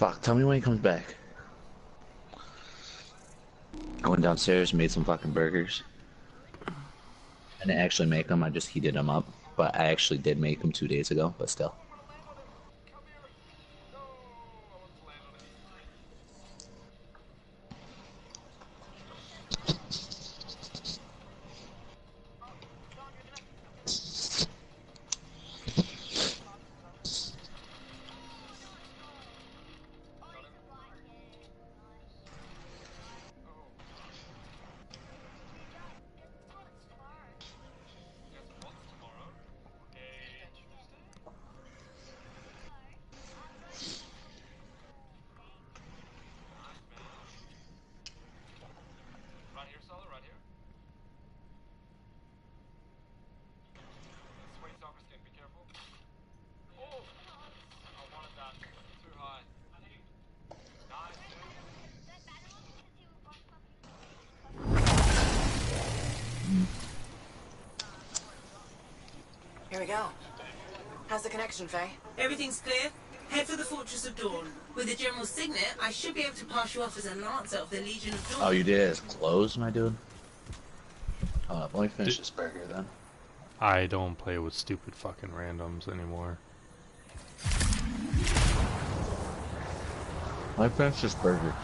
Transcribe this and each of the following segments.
Fuck, tell me when he comes back. I went downstairs, made some fucking burgers. I didn't actually make them, I just heated them up. But I actually did make them 2 days ago, but still. Here we go. How's the connection, Faye? Everything's clear. Head for the Fortress of Dawn. With the General Signet, I should be able to pass you off as a Lancer of the Legion of Dawn. Oh, you did it as closed, my dude? Let me finish this burger then. I don't play with stupid fucking randoms anymore. Let me finish this burger.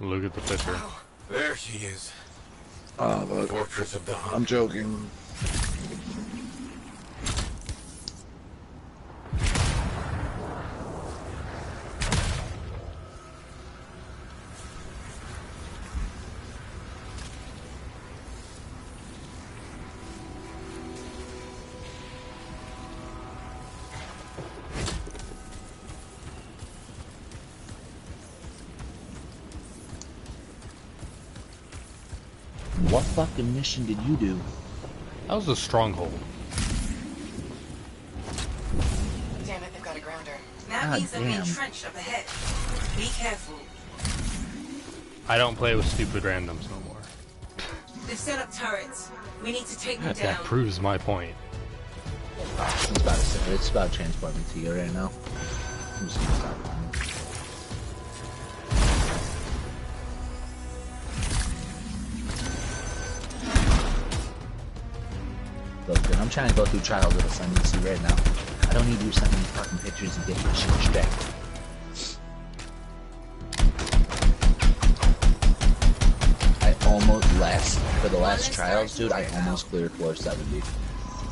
Look at the picture. Oh, there she is. Oh, look. Fortress of Dawn. I'm joking. What fucking mission did you do? That was a stronghold. Damn it, they've got a grounder. That God means they're damn. entrenched up ahead. Be careful. I don't play with stupid randoms no more. They've set up turrets. We need to take them That down. proves my point. It's about transporting to you right now. I'm just gonna stop running. Look, dude, I'm trying to go through Trials of Ascendancy right now. I don't need you sending me fucking pictures and getting my shit distracted. I almost for the last Trials, dude, I almost cleared floor 70.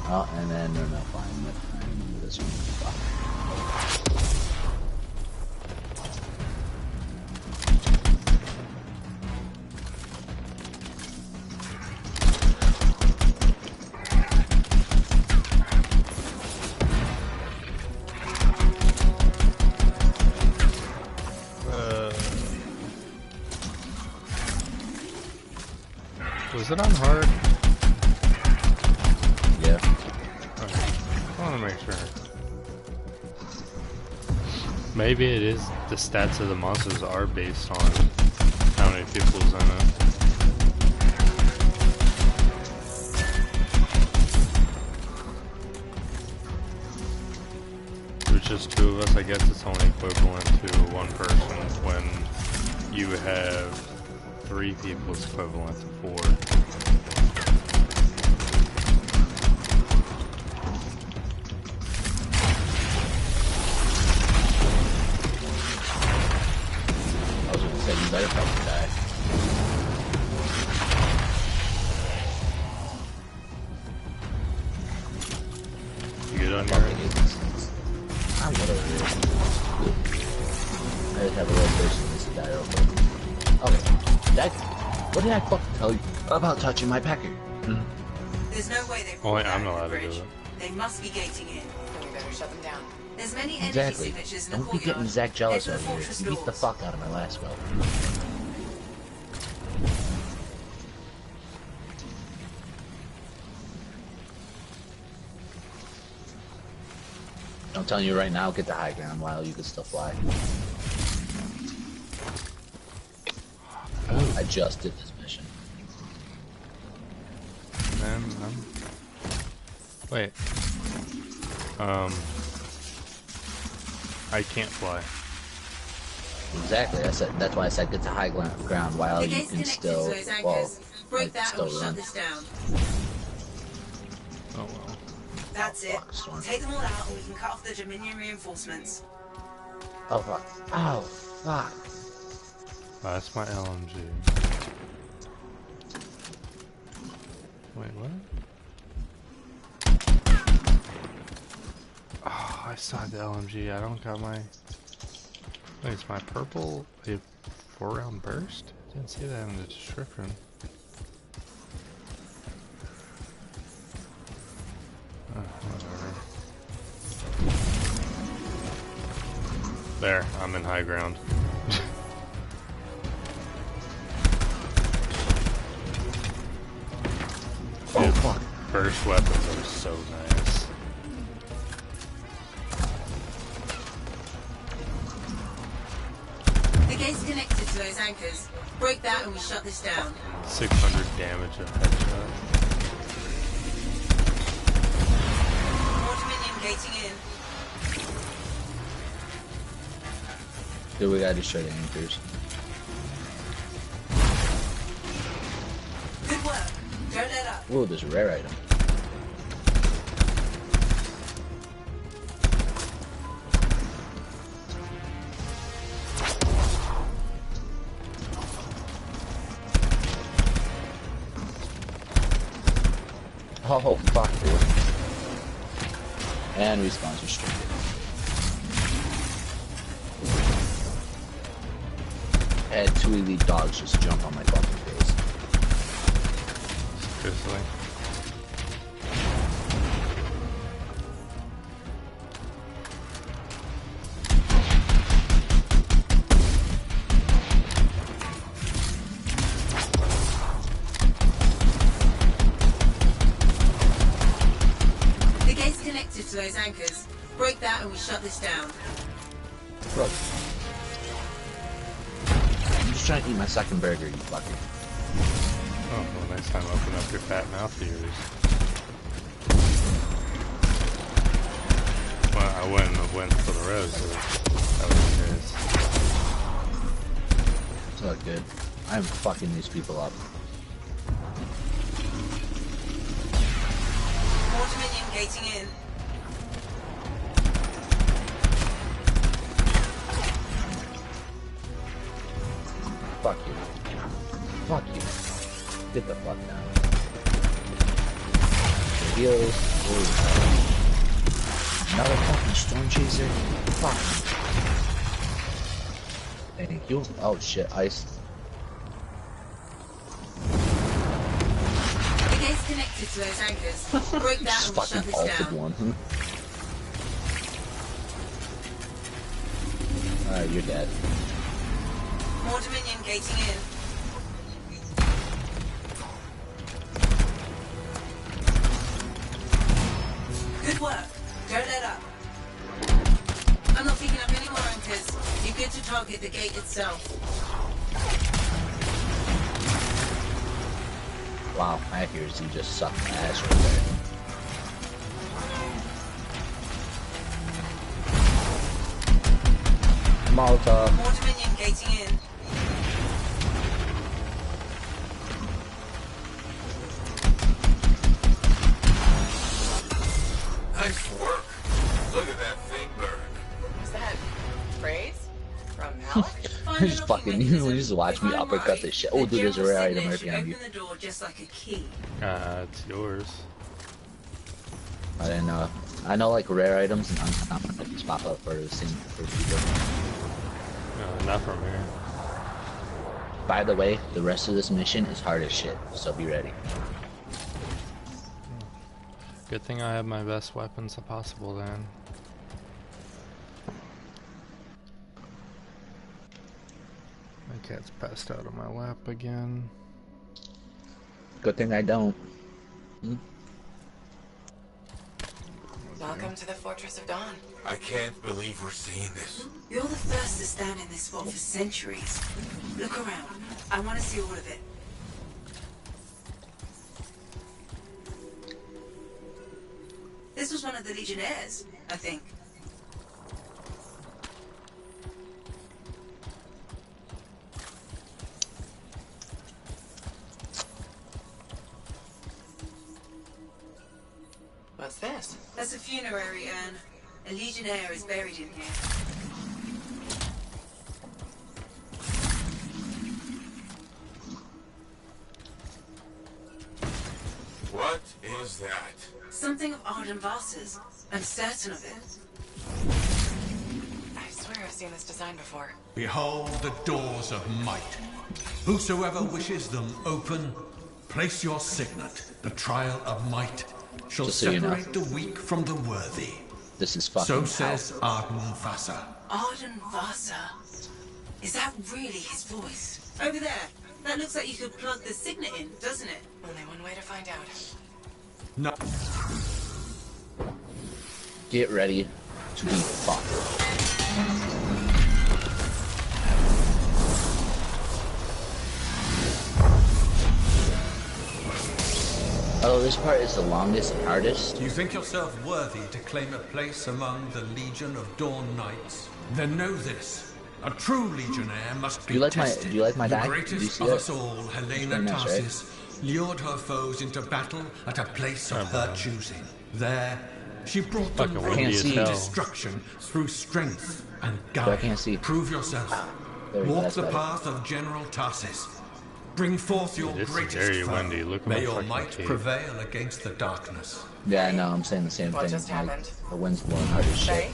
Oh, and then, no, fine. I remember this one. Fuck. Was it on hard? Yeah. Okay. I want to make sure. Maybe it is the stats of the monsters are based on how many people's in it. There's just two of us, I guess it's only equivalent to one person. When you have 3 people, it's equivalent to 4. I was gonna say, you better fucking die. You good on your end? I'm whatever. I just have a little person in this guy real quick. Oh, what did I fucking tell you about touching my packer? There's no way they've Only brought I'm down allowed the to do bridge. it. They must be gating in. Then we better shut them down. There's many energy Exactly. signatures in the Don't be courtyard. getting Zach jealous Head to the over here. fortress He beat the doors. fuck out of my last spell. I'm telling you right now, get the high ground while you can still fly. I just did this mission. Man, wait. I can't fly. Exactly. I said that's why I said get to high ground while The you gate's can connected still to those well, anchors. Break like, that still and we'll shut run. this down. Oh well. That's it. Fuck, Storm. Take them all out and we can cut off the Dominion reinforcements. Oh fuck. Oh fuck. Oh, that's my LMG. Wait, what? Oh, I saw the LMG. I don't got my. Wait, it's my purple. A 4-round burst? Didn't see that in the description. Whatever. There, I'm in high ground. Oh fuck. Burst weapons are so nice. The gate's connected to those anchors. Break that and we shut this down. 600 damage a headshot. More Dominion gating in. Dude, we gotta destroy the anchors. Good work. Don't let up. Ooh, there's a rare item. Oh fuck, dude. And respawns restricted. I had 2 elite dogs just jump on my fucking face. Seriously. The gate's connected to those anchors. Break that and we shut this down. Look. I'm just trying to eat my second burger, you fucker. Oh, well, next time open up your fat mouth of yours. Well, I wouldn't have went for the res if that was the case. It's not good. I'm fucking these people up. More Dominion gating in. Fuck you. Fuck you. Get the fuck down. Heals. Ooh. Another fucking storm chaser. Fuck. Thank you. Oh shit, ice. The gate's connected to those anchors. Break that Just and we'll shut fucking this ulted down. one. Alright, you're dead. More Dominion gating in. Good work. Don't let up. I'm not picking up any more anchors. You're good to target the gate itself. Wow, accuracy just sucked ass right there. Molotov. More Dominion gating in. Nice work. Look at that thing burn. What's that? Praise? From Alec? Find Just the fucking, locking you mechanism. just watch If me I'm uppercut right, this shit. the Oh, dude, there's a general rare item signature right should behind you. open the door just like a key. It's yours. I didn't know. I know like rare items and uncommon items pop up for the same for people. Not from here. By the way, the rest of this mission is hard as shit, so be ready. Good thing I have my best weapons possible then. My cat's passed out on my lap again. Good thing I don't. Welcome to the Fortress of Dawn. I can't believe we're seeing this. You're the first to stand in this spot for centuries. Look around. I want to see all of it. This was one of the Legionnaires, I think. What's this? That's a funerary urn. A Legionnaire is buried in here. What is that? Something of Arden Vasa's. I'm certain of it. I swear I've seen this design before. Behold the doors of might. Whosoever wishes them open, place your signet. The trial of might shall Just so you know. separate the weak from the worthy. This is fucking So says Arden Vasa. Arden Vasa. Is that really his voice? Over there. That looks like you could plug the signet in, doesn't it? Only one way to find out. No. Get ready to be fucked. Oh, this part is the longest and hardest. You think yourself worthy to claim a place among the Legion of Dawn Knights? Then know this. A true Legionnaire must be tested. Do you like my The die? greatest Did you see of it? us all, Helena nice, right? Tarsis, lured her foes into battle at a place of her choosing. There, she brought them Fucking from windy as hell. destruction through strength and guile. I can't see. Prove yourself. There we go, Walk that's the better. path of General Tarsis. Bring forth your This is greatest very foe. windy. Look at May my your fucking might cape. prevail against the darkness. Yeah, I know, I'm saying the same What thing. just happened? The wind's blowing hard as shit. Faye?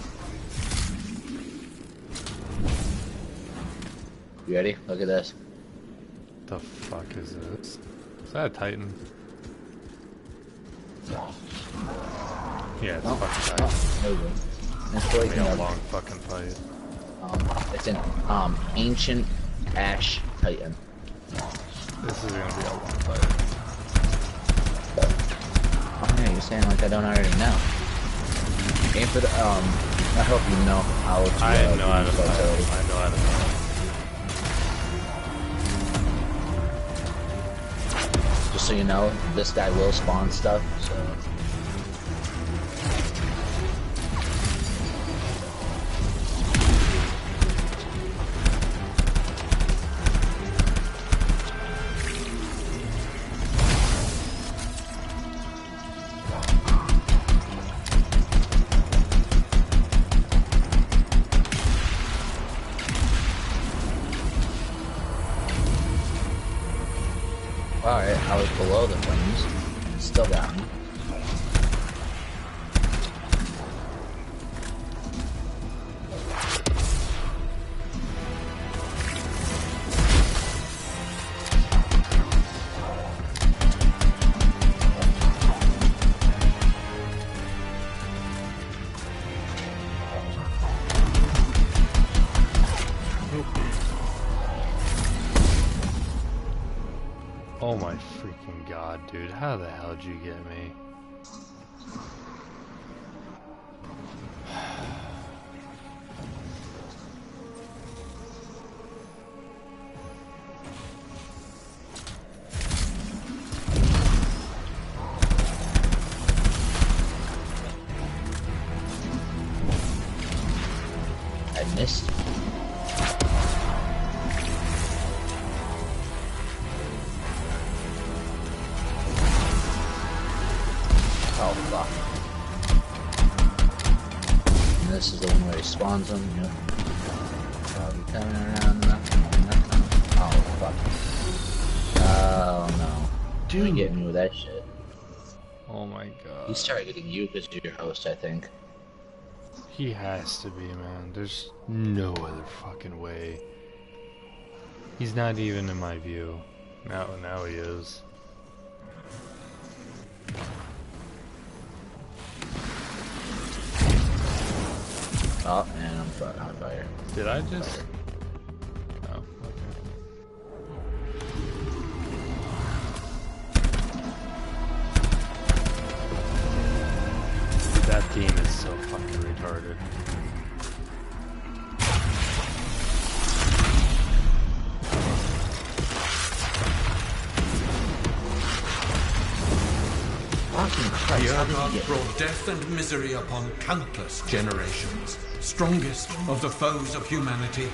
You ready? Look at this. The fuck is this? Is that a Titan? Yeah, it's Oh, a fucking Titan. there we go. It's like, It's a long fucking fight. it's an ancient ash titan. This is gonna be a long fight. Oh yeah, you're saying like I don't already know. Aim for the I hope you know how to I know how to use fight. artillery. I know how to fight. Just so you know, this guy will spawn stuff, so alright, I was below the flames. Still got me. Oh my freaking god, dude. How the hell did you get me? I missed. Oh fuck. And this is the one where he spawns them, yep. Probably coming around nothing. Oh fuck. Oh no. Dude, get me with that shit. Oh my god. He's targeting you because you're your host, I think. He has to be, man. There's no other fucking way. He's not even in my view. Now he is. Oh, and I'm on fire. Did I just? Oh, okay. That team is so fucking retarded. Fucking Christ, The how did he Urgot get... brought death and misery upon countless generations. Strongest of the foes of humanity,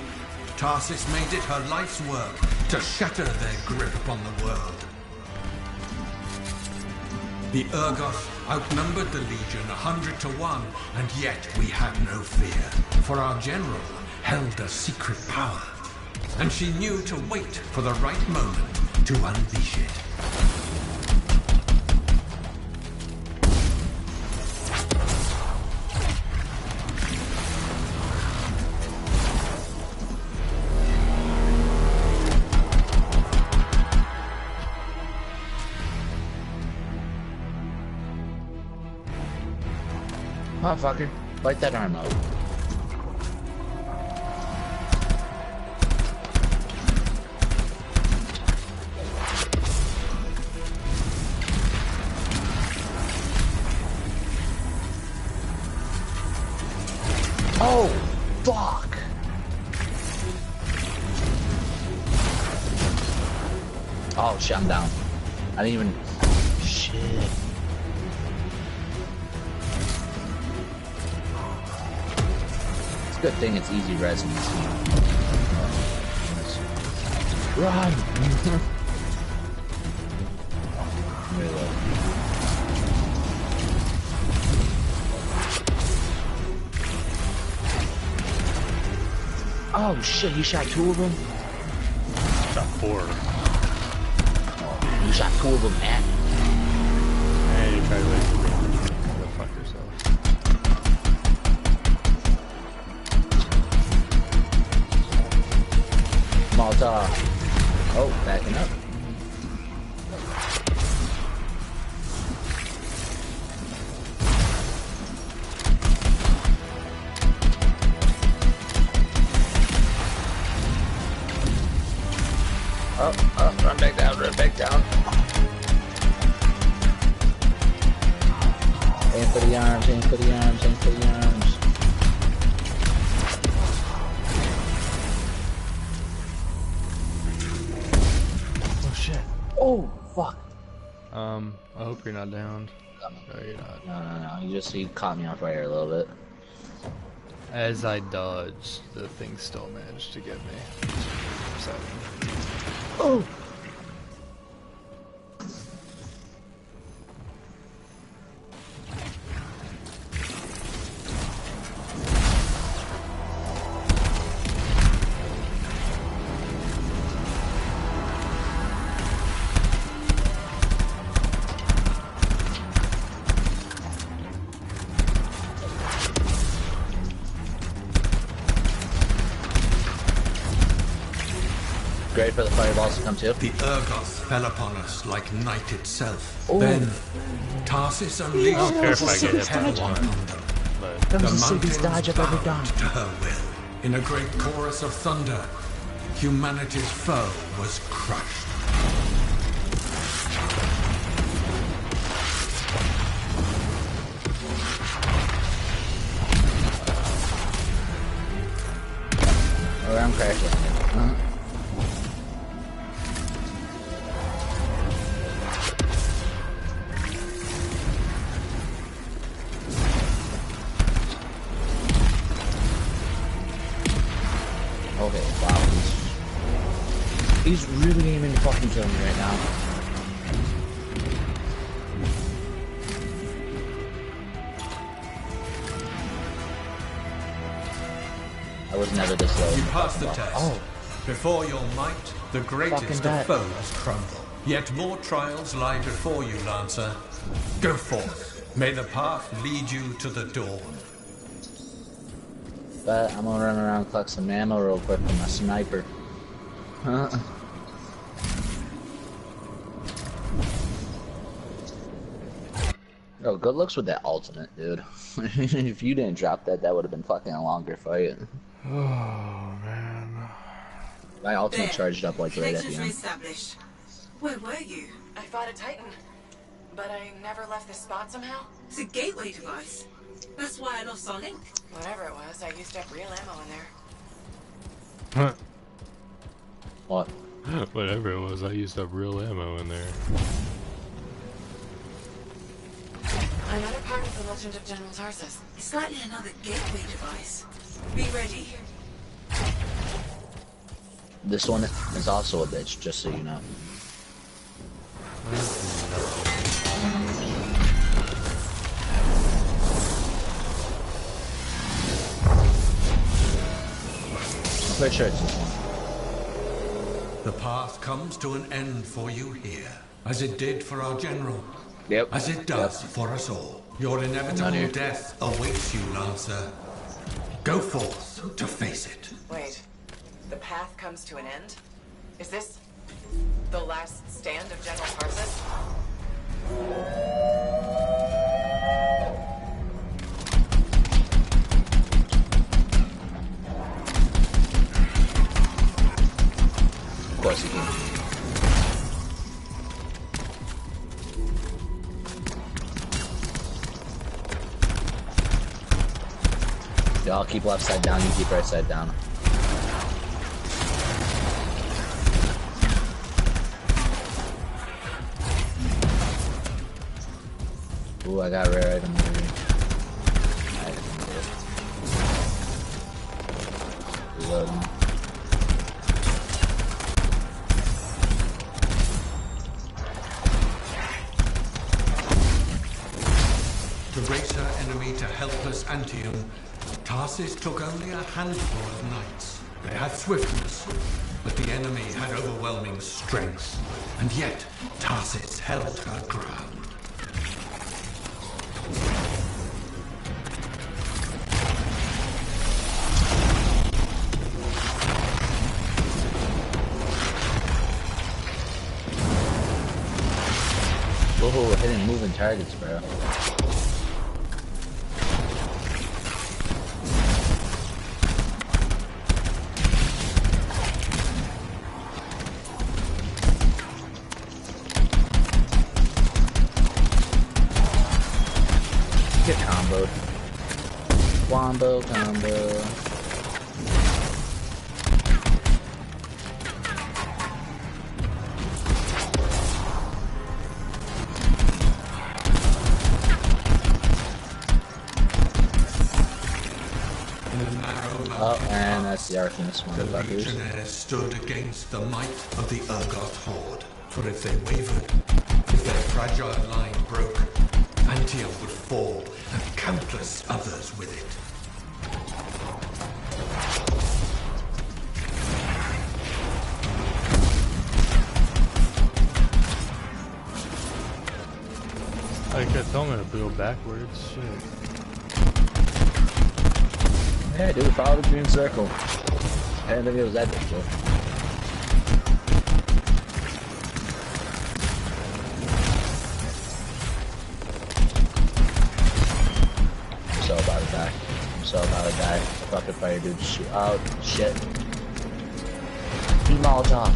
Tarsis made it her life's work to shatter their grip upon the world. The Urgot outnumbered the Legion 100 to 1, and yet we had no fear, for our general held a secret power, and she knew to wait for the right moment to unleash it. Come on, fucker. Bite that arm out. Oh, fuck! Oh, shit, I'm down. I didn't even... Shit. Good thing it's easy resonance. Run! Reload. Oh shit, you shot two of them? Shot 4. Oh, you shot two of them at? Hey, you tried to wait for me. Go fuck yourself. Molotov. Oh, backing up. Oh, run back down, run back down. Aim for the arms, aim for the arms, aim for the arms. Oh shit. Oh, fuck. I hope you're not downed. No, you're not. No. You caught me off fire a little bit. As I dodged, the thing still managed to get me. 7. Oh! Great for the fireballs to come too. The Urgoth fell upon us like night itself. Oh. Then, Tarsis unleashed I don't care if I get hit hell by on one. them. But That was The the sickest mountains dodge I've ever bowed done. to her will. In a great chorus of thunder, humanity's foe was crushed. Oh, I'm crashing. Okay, wow. He's really aiming to fucking kill me right now. I was never this low. You passed the test. Oh. Before your might, the greatest Fucking of that. foes crumble. Yet more trials lie before you, Lancer. Go forth. May the path lead you to the dawn. But I'm gonna run around and collect some ammo real quick with my sniper. Oh, good looks with that ultimate, dude. If you didn't drop that, that would have been fucking a longer fight. Oh, man. My ultimate There. charged up like right at the Connections end. reestablished. Where were you? I fought a Titan, but I never left this spot somehow. It's a gateway device. That's why I lost our link. Whatever it was, I used up real ammo in there. What? Whatever it was, I used up real ammo in there. Another part of the legend of General Tarsus. It's likely another gateway device. Be ready. This one is also a bitch, just so you know. I'm pretty sure it's this one. The path comes to an end for you here, as it did for our general. Yep. As it does for us all. Your inevitable death awaits you, Lancer. Go forth to face it. Wait, the path comes to an end? Is this the last stand of General Tarsus? Of course you can. Y'all keep left side down, you keep right side down. Ooh, I got rare item already. Reloading. To race her enemy to helpless Antium, Tarsus took only a handful of knights. They had swiftness, but the enemy had overwhelming strength. And yet, Tarsus held her ground. Whoa, hitting moving targets, bro. Get comboed. Wombo combo. Oh, and that's the Arcanist The motherfuckers. legionnaires stood against the might of the Urgot horde. For if they wavered, if their fragile line broke, Antium would fall, and countless others with it. I kept telling me to go backwards. Shit. Yeah, dude, follow the green circle. I didn't think it was that difficult. I'm so about to die. I'm so about to die. Fucking fire, dude. Shoot. Oh, shit. He Molotov.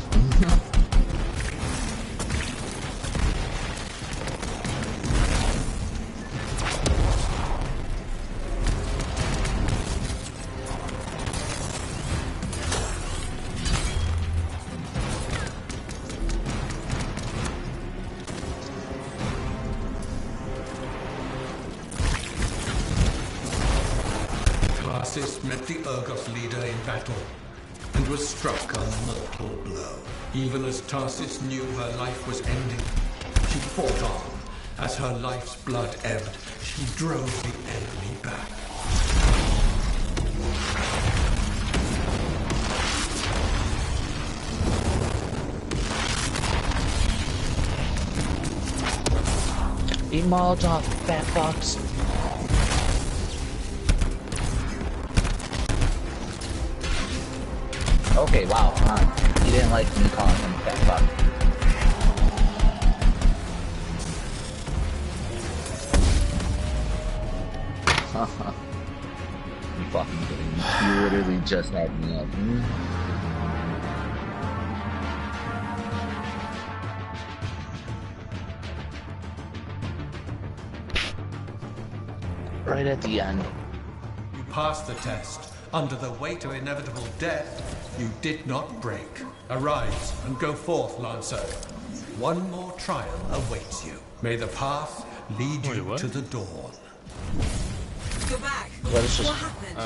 Tarsus met the Urgot leader in battle, and was struck a mortal blow. Even as Tarsus knew her life was ending, she fought on. As her life's blood ebbed, she drove the enemy back. Eat Molotov, fat fox. Okay, wow. He didn't like me calling him a fat fuck. You fucking kidding me. You literally just had me up. Right at the end. You passed the test. Under the weight of inevitable death, you did not break. Arise and go forth, Lancer. One more trial awaits you. May the path lead you to the dawn. You're back. Well, this is... What happened?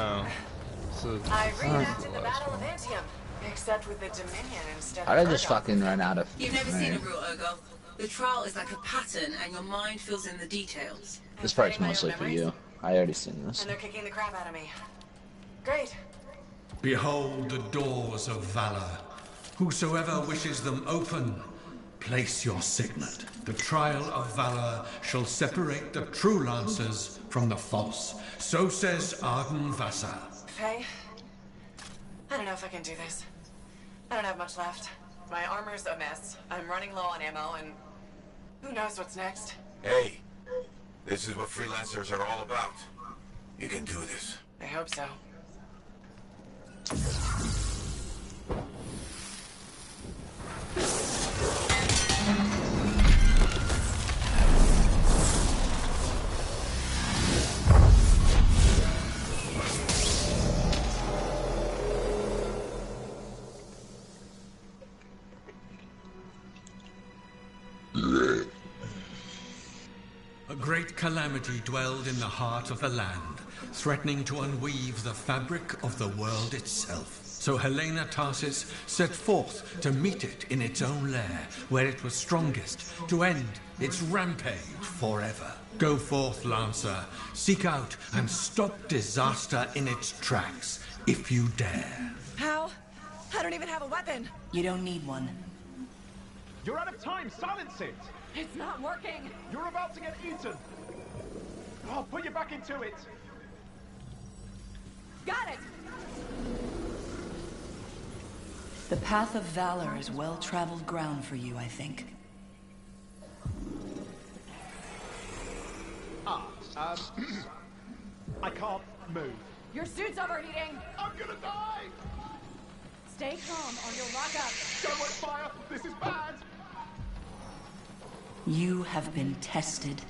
I reenacted the Battle of Antium, except with the Dominion instead How of did I just Ergo. fucking run out of... You've never seen a real Ergo. The trial is like a pattern, and your mind fills in the details. This part's Including my mostly own for memories. you. I already seen this. And they're kicking the crap out of me. Great. Behold the doors of valor. Whosoever wishes them open, place your signet. The trial of valor shall separate the true lancers from the false. So says Arden Vasa. Faye, I don't know if I can do this. I don't have much left. My armor's a mess. I'm running low on ammo, and who knows what's next. Hey, this is what freelancers are all about. You can do this. I hope so. A great calamity dwelled in the heart of the land, threatening to unweave the fabric of the world itself. So Helena Tarsis set forth to meet it in its own lair, where it was strongest, to end its rampage forever. Go forth, Lancer. Seek out and stop disaster in its tracks, if you dare. How? I don't even have a weapon. You don't need one. You're out of time! Silence it! It's not working. You're about to get eaten! I'll put you back into it! Got it! The path of valor is well-traveled ground for you, I think. I can't move. Your suit's overheating. I'm gonna die! Stay calm or you'll lock up. Don't want fire! This is bad! You have been tested.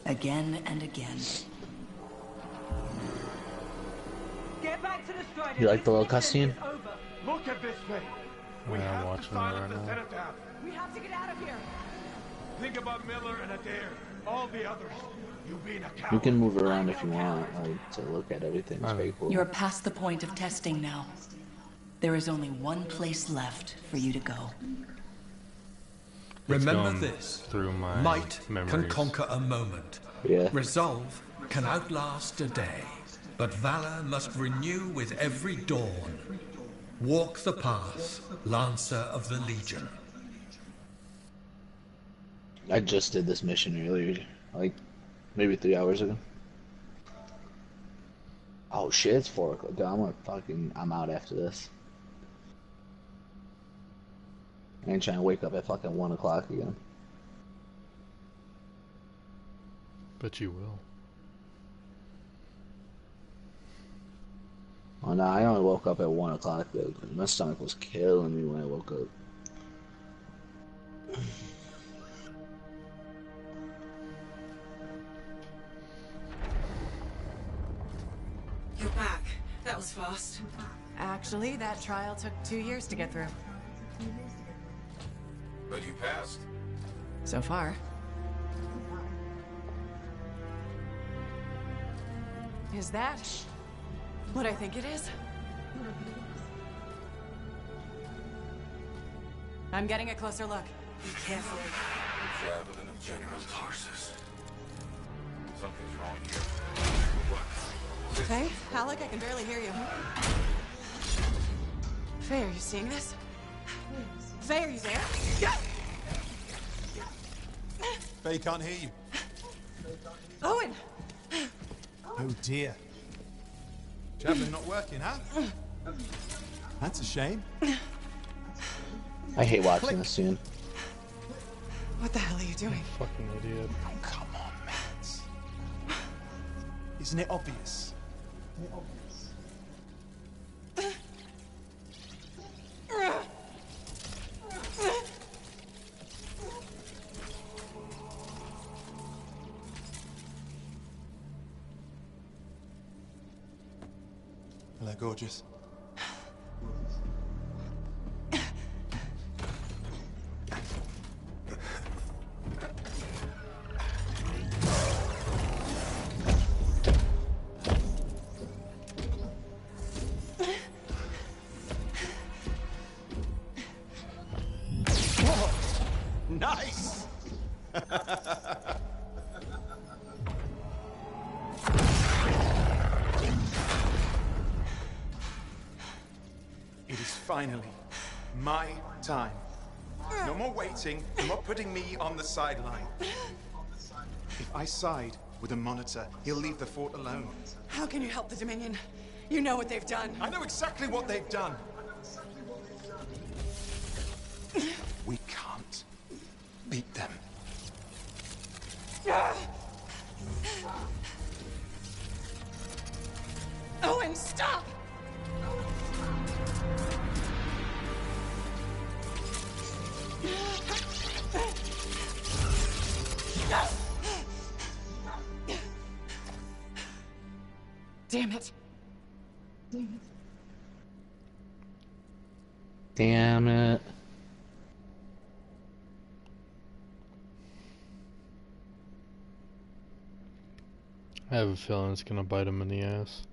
Again and again. Get back to the strider. You like the little cutscene? Look at this thing! We Yeah, I'm have to watching it silence right the now. cenotaph. We have to get out of here. Think about Miller and Adair. All the others. You being a coward. You can move around if you want, like, to look at everything. It's pretty cool. You're past the point of testing now. There is only one place left for you to go. Remember gone this. through my Might can memories. conquer a moment. Yeah. Resolve can outlast a day. But valor must renew with every dawn. Walk the path, Lancer of the Legion. I just did this mission earlier, like, maybe 3 hours ago. Oh shit, it's 4 o'clock. I'm out after this. I ain't trying to wake up at fucking 1 o'clock again. But you will. Oh no, I only woke up at 1 o'clock though. My stomach was killing me when I woke up. You're back. That was fast. Actually, that trial took 2 years to get through. But you passed. So far. Is that what I think it is? I'm getting a closer look. Be careful. Javelin of General Tarsus. Something's wrong here. What? Faye? Alec, I can barely hear you. Faye, are you seeing this? Faye, are you there? Faye can't hear you. Owen! Oh dear. Javelin not working, huh? That's a shame. I hate watching this scene. What the hell are you doing? Fucking idiot. Oh, come on, Matt. Isn't it obvious? Hello, gorgeous. Nice! It is finally my time. No more waiting, no more putting me on the sideline. If I side with a monitor, he'll leave the fort alone. How can you help the Dominion? You know what they've done. I know exactly what they've done. We can't beat them. Owen, stop! Damn it. Damn it. I have a feeling it's gonna bite him in the ass.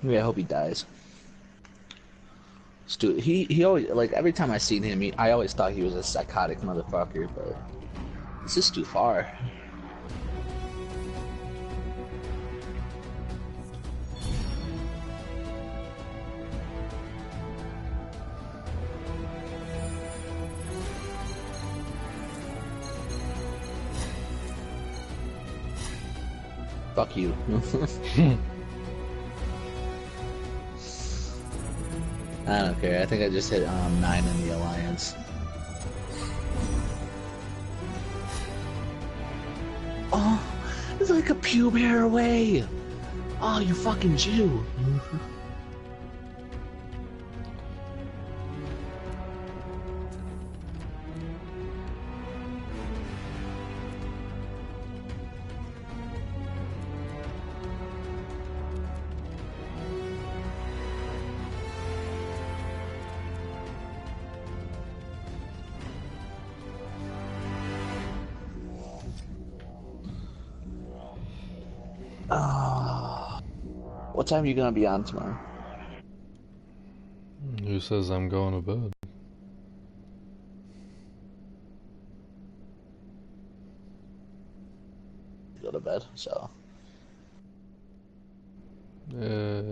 Yeah, I hope he dies. Dude, he always, like, every time I seen him, I always thought he was a psychotic motherfucker, but it's just too far. Fuck you. I don't care. I think I just hit 9 in the Alliance. Oh, it's like a pube hair away. Oh, you fucking Jew. What time are you gonna be on tomorrow? Who says I'm going to bed? Go to bed, so. Yeah,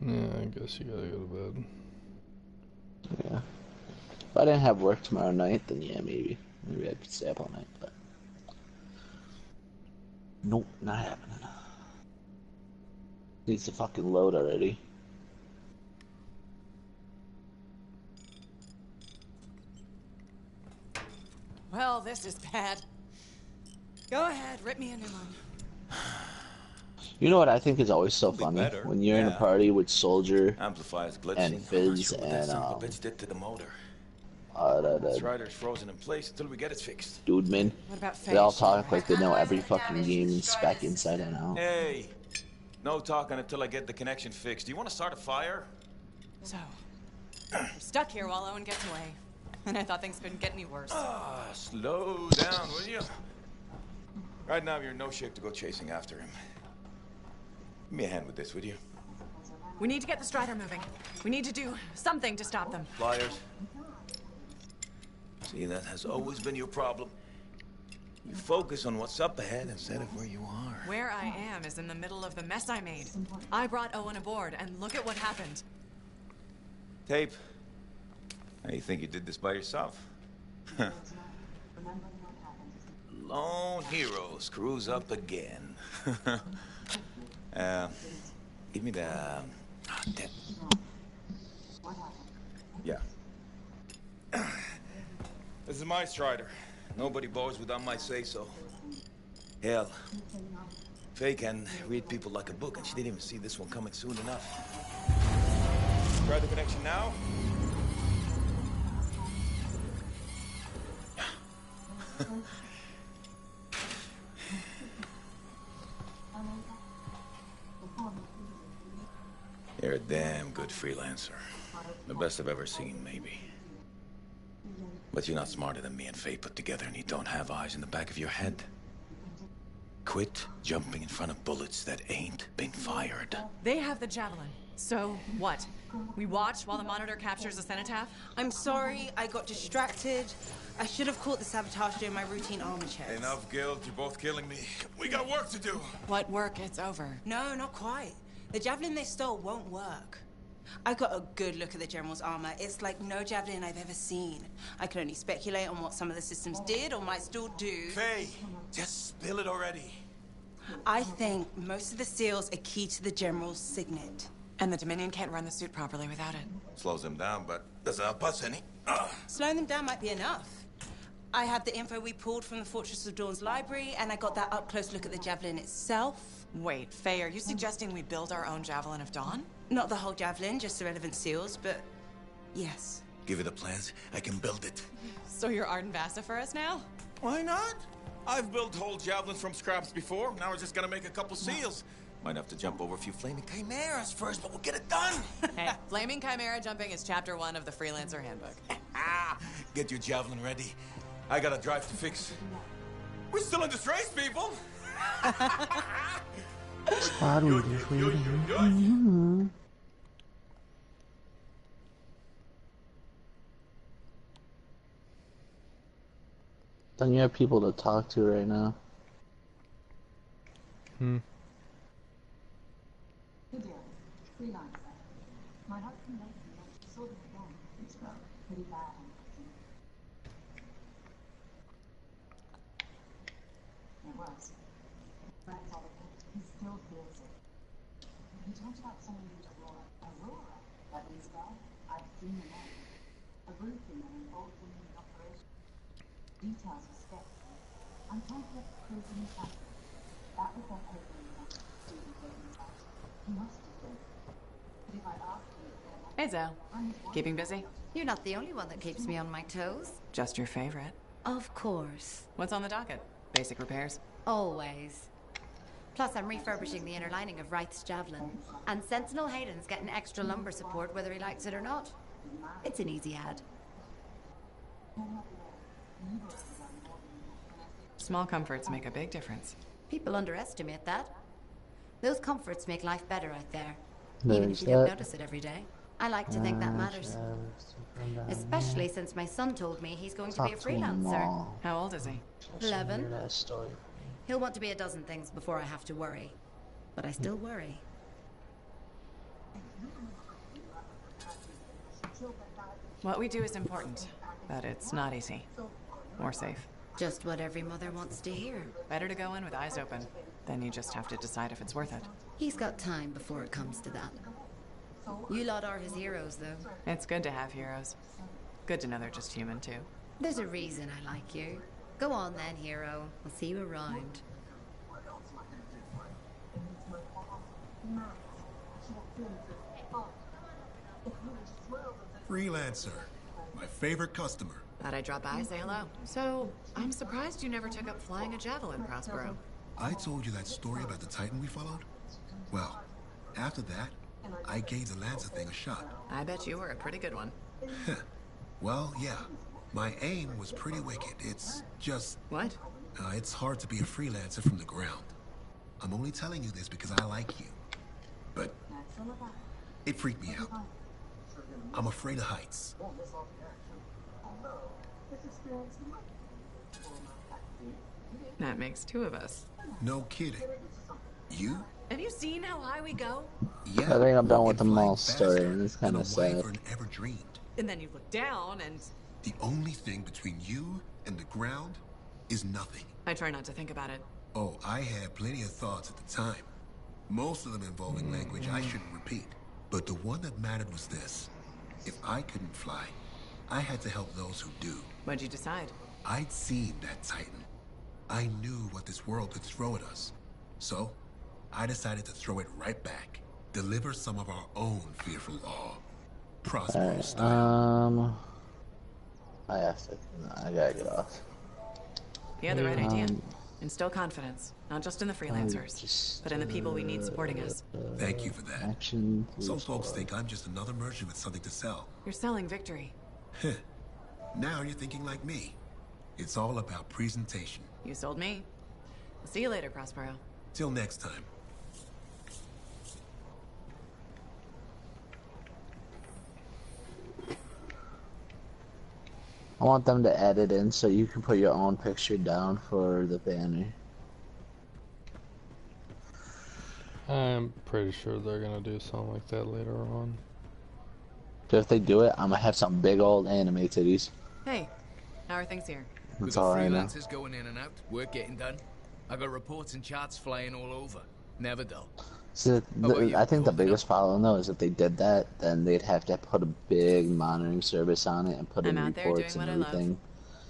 I guess you gotta go to bed. Yeah. If I didn't have work tomorrow night, then yeah, maybe. Maybe I could stay up all night, but. Nope, not happening. Needs to fucking load already. Well, this is bad. Go ahead, rip me a new one. You know what I think is always so funny? better. When you're in a party with Soldier Amplifies glitching. and Fizz What and that son of a bitch did to the motor. This rider's frozen in place until we get it fixed. Dudeman. What about They all Faye? talk like they know every fucking game and spec inside and out. Hey, no talking until I get the connection fixed. Do you want to start a fire? So, I'm stuck here while Owen gets away. And I thought things couldn't get any worse. Ah, slow down, will you? Right now, you're in no shape to go chasing after him. Give me a hand with this, would you? We need to get the Strider moving. We need to do something to stop them. Flyers. See, that has always been your problem. You focus on what's up ahead instead of where you are. Where I am is in the middle of the mess I made. I brought Owen aboard, and look at what happened. Tape. How you think you did this by yourself? Lone hero screws up again. Give me the... Yeah. This is my Strider. Nobody bows without my say-so. Hell, Faye can read people like a book, and she didn't even see this one coming soon enough. Try the connection now. You're a damn good freelancer. The best I've ever seen, maybe. But you're not smarter than me and Faye put together, and you don't have eyes in the back of your head. Quit jumping in front of bullets that ain't been fired. They have the javelin. So, what? We watch while the monitor captures a cenotaph? I'm sorry, I got distracted. I should have caught the sabotage during my routine armor checks. Enough guilt, you're both killing me. We got work to do. What work? It's over. No, not quite. The javelin they stole won't work. I got a good look at the General's armor. It's like no javelin I've ever seen. I can only speculate on what some of the systems did or might still do. Faye, just spill it already. I think most of the seals are key to the General's signet. And the Dominion can't run the suit properly without it. Slows them down, but doesn't help us any. Slowing them down might be enough. I have the info we pulled from the Fortress of Dawn's library, and I got that up-close look at the javelin itself. Wait, Faye, are you suggesting we build our own Javelin of Dawn? Not the whole javelin, just the relevant seals, but yes. Give you the plans, I can build it. So you're Arden Vassa for us now? Why not? I've built whole javelins from scraps before. Now we're just gonna make a couple seals. Might have to jump over a few flaming chimeras first, but we'll get it done. Hey, flaming chimera jumping is chapter 1 of the Freelancer Handbook. Get your javelin ready. I got a drive to fix. We're still in this race, people. Don't you have people to talk to right now? Hey, Zoe. Keeping busy? You're not the only one that keeps me on my toes. Just your favorite. Of course. What's on the docket? Basic repairs? Always. Plus, I'm refurbishing the inner lining of Wraith's javelin. And Sentinel Hayden's getting extra lumbar support whether he likes it or not. It's an easy ad. Small comforts make a big difference. People underestimate that. Those comforts make life better out there. There's even if you don't notice it every day. I like to think that matters. Especially since my son told me he's going to be a freelancer. How old is he? 11. He'll want to be a dozen things before I have to worry. But I still worry. What we do is important, but it's not easy. Or safe. Just what every mother wants to hear. Better to go in with eyes open. Then you just have to decide if it's worth it. He's got time before it comes to that. You lot are his heroes, though. It's good to have heroes. Good to know they're just human, too. There's a reason I like you. Go on then, hero. I'll see you around. Freelancer. My favorite customer. Thought I'd drop by, say hello. So, I'm surprised you never took up flying a javelin, Prospero. I told you that story about the Titan we followed? Well, after that, I gave the Lancer thing a shot. I bet you were a pretty good one. Well, yeah. My aim was pretty wicked. It's just... What? It's hard to be a freelancer from the ground. I'm only telling you this because I like you. But it freaked me out. I'm afraid of heights. That makes two of us. No kidding. You? Have you seen how high we go? Yeah. I think I'm done with the mall story, and it's kind of sad. Ever dreamed. And then you look down and... The only thing between you and the ground is nothing. I try not to think about it. Oh, I had plenty of thoughts at the time. Most of them involving language I shouldn't repeat. But the one that mattered was this. If I couldn't fly, I had to help those who do. What'd you decide? I'd seen that Titan. I knew what this world could throw at us. So, I decided to throw it right back. Deliver some of our own fearful awe. Prosperous style. I gotta get off. You had the right idea. Instill confidence, not just in the freelancers, but in the people we need supporting us. Thank you for that. Action. Some folks think I'm just another merchant with something to sell. You're selling victory. Now you're thinking like me. It's all about presentation. You sold me. I'll see you later, Prospero. Till next time. I want them to add it in so you can put your own picture down for the banner. I'm pretty sure they're gonna do something like that later on. So if they do it, I'm gonna have some big old anime titties. Hey, how are things here? That's all I know. Freelancers going in and out, work getting done. I got reports and charts flying all over. Never dull. So I think the biggest problem though is if they did that, then they'd have to put a big monitoring service on it and put in reports and everything.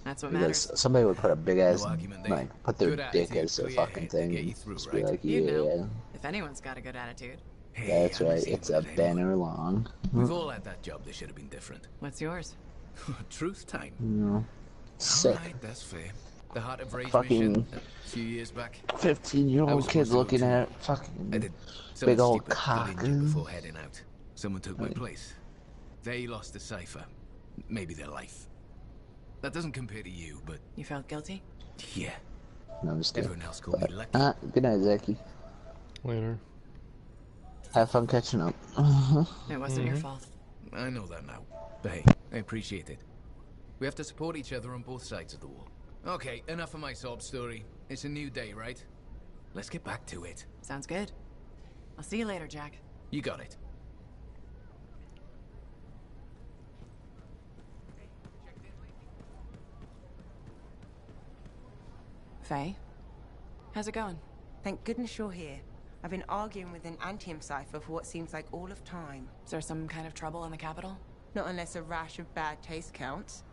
That's what because matters. somebody would put a big ass, like, put their dick as their fucking thing and just be like, You yeah, know, if anyone's got a good attitude. that's right, it's a banner long. We've all had that job that should have been different. What's yours? Truth time. No. Sick. Alright, that's fair. The Heart of Rage Fucking mission a few years back. 15-year-old kids looking at fucking big old cock. Before heading out. Someone took my place. They lost the cipher. Maybe their life. That doesn't compare to you, but... You felt guilty? Yeah. No, I'm just kidding. Everyone else called me lucky. Good night, Zachy. Later. Have fun catching up. It wasn't your fault. I know that now. But hey, I appreciate it. We have to support each other on both sides of the war. Okay, enough of my sob story. It's a new day, right? Let's get back to it. Sounds good. I'll see you later, Jack. You got it. Faye? How's it going? Thank goodness you're here. I've been arguing with an Anthem cipher for what seems like all of time. Is there some kind of trouble in the capital? Not unless a rash of bad taste counts.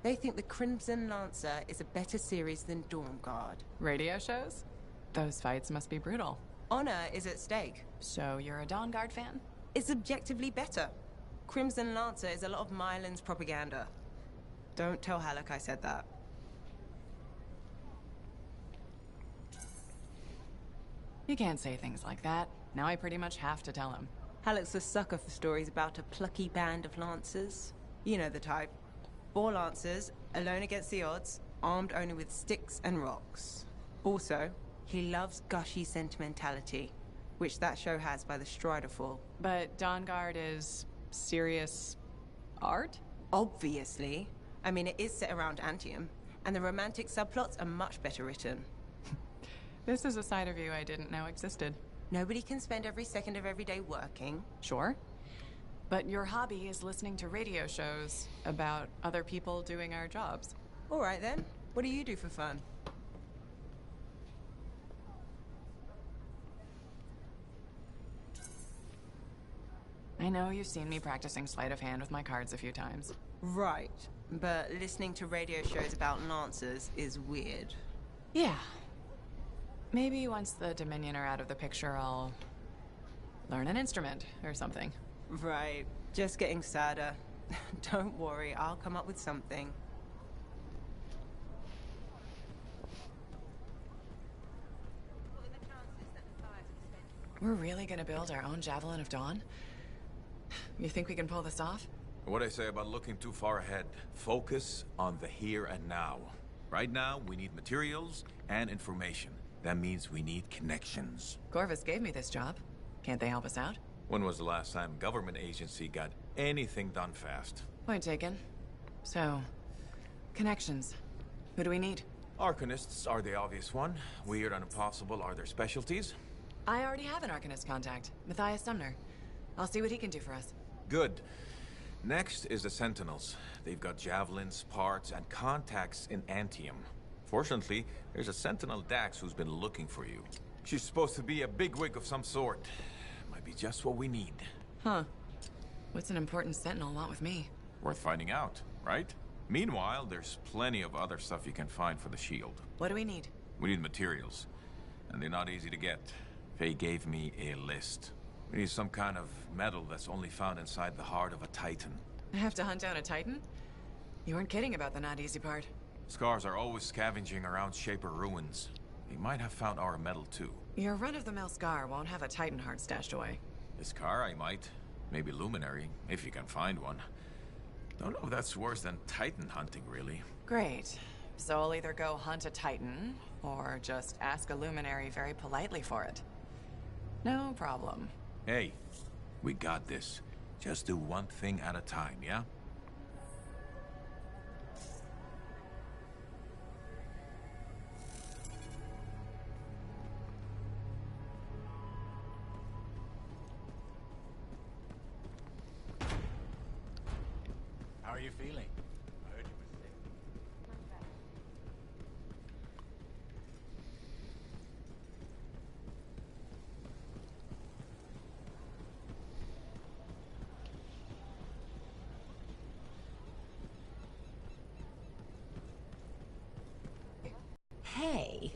They think the Crimson Lancer is a better series than Dawn Guard. Radio shows? Those fights must be brutal. Honor is at stake. So you're a Dawn Guard fan? It's objectively better. Crimson Lancer is a lot of Mylan's propaganda. Don't tell Halleck I said that. You can't say things like that. Now I pretty much have to tell him. Halleck's a sucker for stories about a plucky band of lancers. You know the type. 4 lancers, alone against the odds, armed only with sticks and rocks. Also, he loves gushy sentimentality, which that show has by the Strider Fall. But Dawn Guard is serious art? Obviously. I mean, it is set around Antium, and the romantic subplots are much better written. This is a side of you I didn't know existed. Nobody can spend every second of every day working. Sure. But your hobby is listening to radio shows about other people doing our jobs. All right then. What do you do for fun? I know you've seen me practicing sleight of hand with my cards a few times. Right. But listening to radio shows about lancers is weird. Yeah. Maybe once the Dominion are out of the picture, I'll learn an instrument or something. Right. Just getting sadder. Don't worry, I'll come up with something. We're really gonna build our own Javelin of Dawn? You think we can pull this off? What I say about looking too far ahead. Focus on the here and now. Right now, we need materials and information. That means we need connections. Corvus gave me this job. Can't they help us out? When was the last time a government agency got anything done fast? Point taken. So, connections. Who do we need? Arcanists are the obvious one. Weird and impossible are their specialties. I already have an Arcanist contact, Matthias Sumner. I'll see what he can do for us. Good. Next is the Sentinels. They've got javelins, parts, and contacts in Antium. Fortunately, there's a Sentinel Dax who's been looking for you. She's supposed to be a bigwig of some sort. Might be just what we need. Huh. What's an important sentinel want with me? Worth finding out, right? Meanwhile, there's plenty of other stuff you can find for the shield. What do we need? We need materials, and they're not easy to get. Faye gave me a list. We need some kind of metal that's only found inside the heart of a titan. I have to hunt down a titan? You weren't kidding about the not easy part. Scars are always scavenging around Shaper ruins. They might have found our metal too. Your run-of-the-mill Scar won't have a titan heart stashed away. The Scar I might. Maybe Luminary, if you can find one. Don't know if that's worse than titan hunting, really. Great. So I'll either go hunt a titan, or just ask a luminary very politely for it. No problem. Hey, we got this. Just do one thing at a time, yeah? How are you feeling? I heard you were sick. Hey.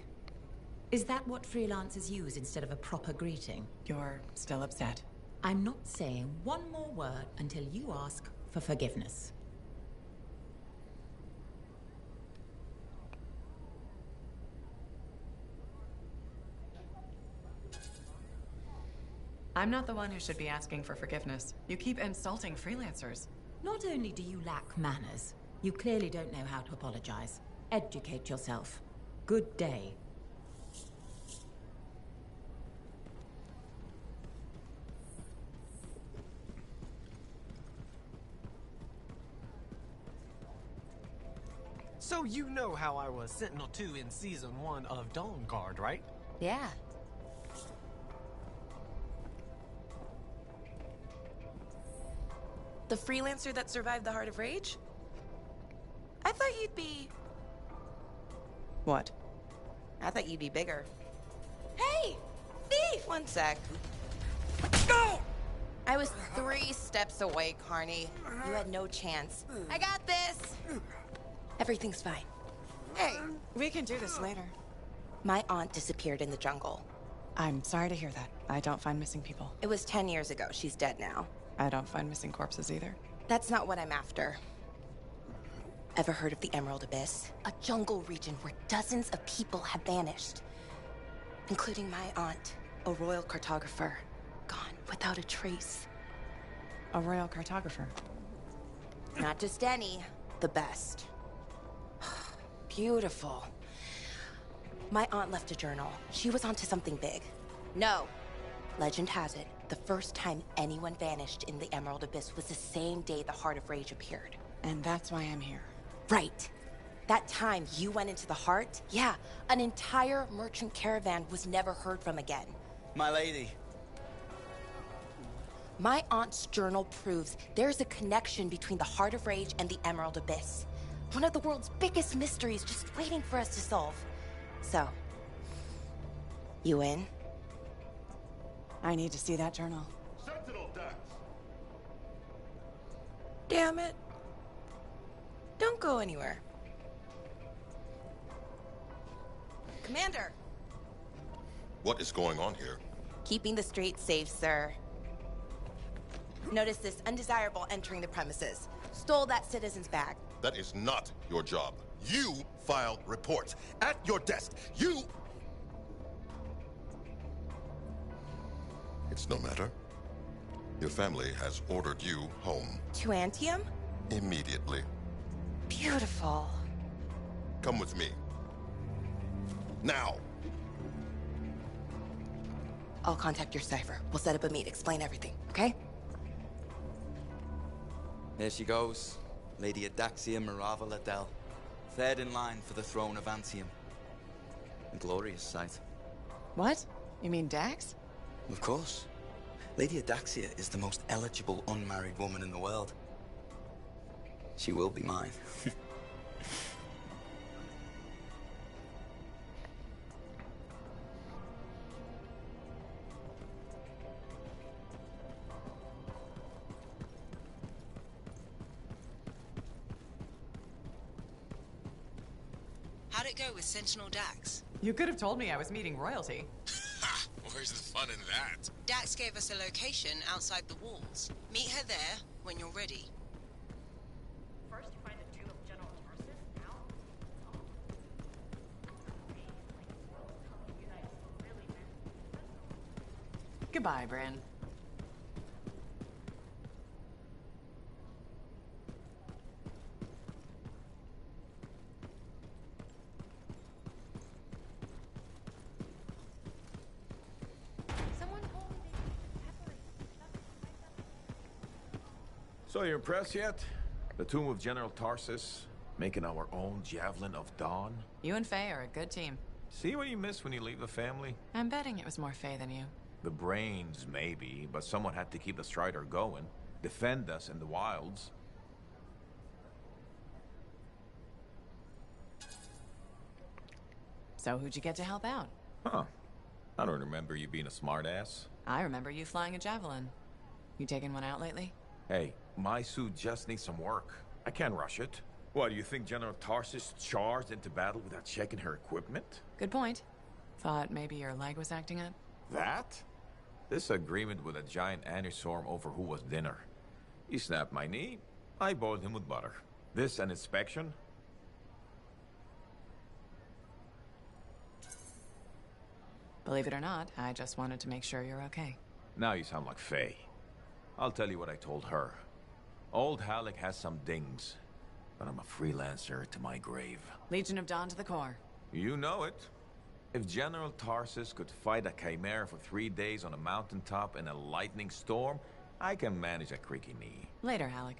Is that what freelancers use instead of a proper greeting? You're still upset? I'm not saying one more word until you ask for forgiveness. I'm not the one who should be asking for forgiveness. You keep insulting freelancers. Not only do you lack manners, you clearly don't know how to apologize. Educate yourself. Good day. So you know how I was Sentinel 2 in Season 1 of Dawn Guard, right? Yeah. The freelancer that survived the Heart of Rage? I thought you'd be... What? I thought you'd be bigger. Hey! Thief! One sec. Go! I was 3 steps away, Carney. You had no chance. I got this! Everything's fine. Hey, we can do this later. My aunt disappeared in the jungle. I'm sorry to hear that. I don't find missing people. It was 10 years ago. She's dead now. I don't find missing corpses either. That's not what I'm after. Ever heard of the Emerald Abyss? A jungle region where dozens of people have vanished. Including my aunt, a royal cartographer. Gone without a trace. A royal cartographer? Not just any, the best. Beautiful. My aunt left a journal. She was onto something big. No. Legend has it, the first time anyone vanished in the Emerald Abyss was the same day the Heart of Rage appeared. And that's why I'm here. Right. That time you went into the Heart, yeah, an entire merchant caravan was never heard from again. My lady. My aunt's journal proves there's a connection between the Heart of Rage and the Emerald Abyss. One of the world's biggest mysteries just waiting for us to solve. So, you in? I need to see that journal. Sentinel Dax! Damn it. Don't go anywhere. Commander! What is going on here? Keeping the streets safe, sir. Notice this undesirable entering the premises. Stole that citizen's bag. That is not your job. You file reports. At your desk, you... It's no matter. Your family has ordered you home. To Antium? Immediately. Beautiful. Come with me. Now! I'll contact your cipher. We'll set up a meet, explain everything, okay? There she goes. Lady Adaxia Mirava Ladell. Third in line for the throne of Antium. A glorious sight. What? You mean Dax? Of course. Lady Adaxia is the most eligible unmarried woman in the world. She will be mine. it go with Sentinel Dax? You could have told me I was meeting royalty. Ha! Where's the fun in that? Dax gave us a location outside the walls. Meet her there when you're ready. First, you find the tomb of General Tarsus. Now, goodbye, Bryn. So you impressed yet? The tomb of General Tarsus, making our own Javelin of Dawn? You and Faye are a good team. See what you miss when you leave the family? I'm betting it was more Faye than you. The brains, maybe, but someone had to keep the Strider going. Defend us in the wilds. So who'd you get to help out? Huh. I don't remember you being a smartass. I remember you flying a javelin. You taken one out lately? Hey, my suit just needs some work. I can't rush it. What, do you think General Tarsus charged into battle without checking her equipment? Good point. Thought maybe your leg was acting up? That? This agreement with a giant aneurystorm over who was dinner. He snapped my knee. I boiled him with butter. This an inspection? Believe it or not, I just wanted to make sure you're okay. Now you sound like Faye. I'll tell you what I told her. Old Halleck has some dings, but I'm a freelancer to my grave. Legion of Dawn to the core. You know it. If General Tarsus could fight a chimera for 3 days on a mountaintop in a lightning storm, I can manage a creaky knee. Later, Halleck.